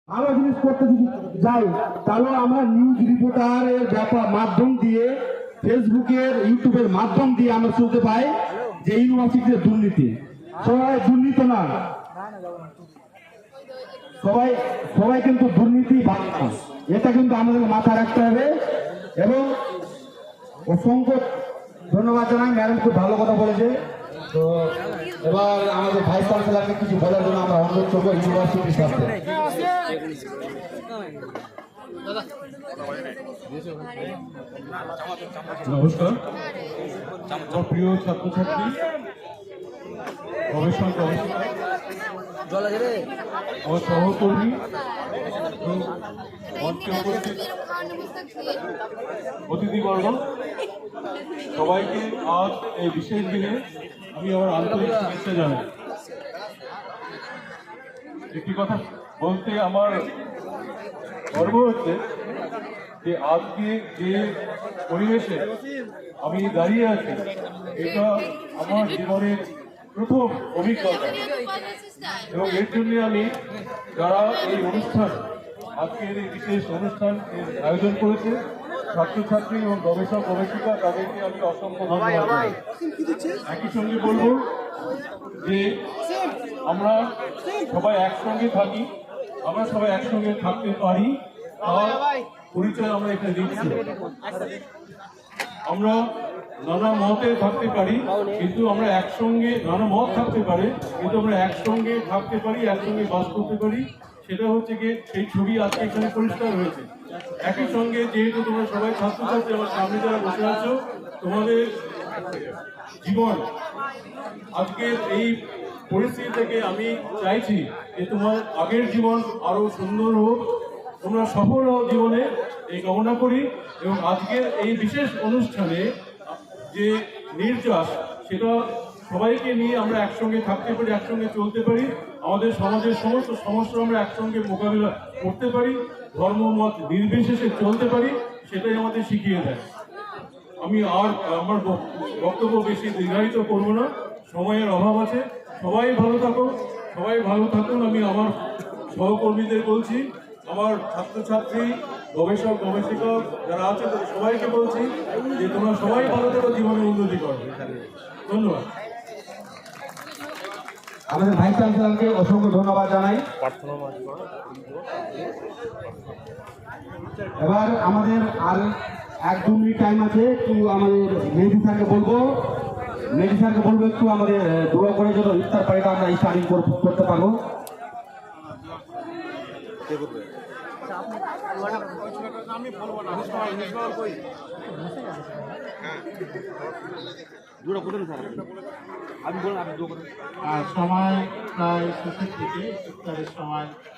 ভালো জিনিস করতে যদি যাই তাহলে আমরা নিউজ রিপোর্টারের মাধ্যম দিয়ে ফেসবুকের ইউটিউবের মাধ্যম দিয়ে আমরা শুনতে পাই যে ইউনিভার্সিটিতে দুর্নীতি। সবাই দুর্নীতি না, সবাই সবাই কিন্তু দুর্নীতি ভালো না, এটা কিন্তু আমাদের মাথায় রাখতে হবে। এবং অসংখ্য ধন্যবাদ জানাই, ম্যাডাম খুব ভালো কথা বলেছে। তো এবার আমাদের ভাইস চ্যান্সেলরকে কিছু বলার জন্য আমরা অনুরোধ করবো ইউনিভার্সিটির সাথে। নমস্কার, আমার প্রিয় ছাত্রছাত্রী, গবেষক গবেষিকা, আমার সহকর্মী, মঞ্চে উপস্থিত অতিথিবর্গ, সবাইকে আজ এই বিশেষ দিনে আমি আমার আন্তরিক শুভেচ্ছা জানাই। একটি কথা বলতে আমার গর্ব হচ্ছে যে আজকে যে পরিবেশে আমি দাঁড়িয়ে আছি, এটা আমার জীবনের প্রথম অভিজ্ঞতা। এবং এর জন্য আমি যারা এই অনুষ্ঠান, আজকের এই বিশেষ অনুষ্ঠান আয়োজন করেছে, ছাত্রছাত্রী এবং গবেষক গবেষিকা, তাদেরকে আমি অসংখ্য ধন্যবাদ জানাই। একই সঙ্গে বলবো যে আমরা সবাই একসঙ্গে থাকি, আমরা সবাই একসঙ্গে থাকতে পারি, তার পরিচয় আমরা এখানে দিচ্ছি। আমরা নানা মতে থাকতে পারি, কিন্তু আমরা একসঙ্গে, নানা মত থাকতে পারে কিন্তু আমরা একসঙ্গে থাকতে পারি, একসঙ্গে বাস করতে পারি। সেটা হচ্ছে গিয়ে সেই ছবি আজকে এখানে পরিষ্কার হয়েছে। একই সঙ্গে যেহেতু তোমরা সবাই ছাত্রছাত্রী, আমার সামনে যারা বসে আছো, তোমাদের জীবন আজকের এই পরিস্থিতি থেকে আমি চাইছি যে তোমার আগের জীবন আরো সুন্দর হোক, তোমরা সফল হও জীবনে, এই কামনা করি। এবং আজকের এই বিশেষ অনুষ্ঠানে যে নির্যাস, সেটা সবাইকে নিয়ে আমরা একসঙ্গে থাকতে পারি, একসঙ্গে চলতে পারি, আমাদের সমাজের সমস্ত সমস্যা আমরা একসঙ্গে মোকাবিলা করতে পারি, ধর্ম মত নির্বিশেষে চলতে পারি, সেটাই আমাদের শিখিয়ে দেয়। আমি আর আমার বক্তব্য বেশি দীর্ঘায়িত করবো না, সময়ের অভাব আছে। সবাই ভালো থাকো, সবাই ভালো থাকুন। আমি আমার সহকর্মীদের বলছি, আমার ছাত্রছাত্রী, গবেষক গবেষিকা যারা আছে তাদের সবাইকে বলছি যে তোমরা সবাই ভালো থাকো, জীবনে উন্নতি করো। ধন্যবাদ। আমাদের ভাইস চ্যান্সেলরকে অসংখ্য ধন্যবাদ জানাই। এবার আমাদের আর 1-2 মিনিট টাইম আছে, একটু আমাদের মেহেদি স্যারকে বলবো একটু আমাদের দোয়া করে যেন ইফতার পার্টিটা আমরা স্টার্টিং করতে পারবো। সময় প্রায় শেষের দিকে, ইফতারের সময়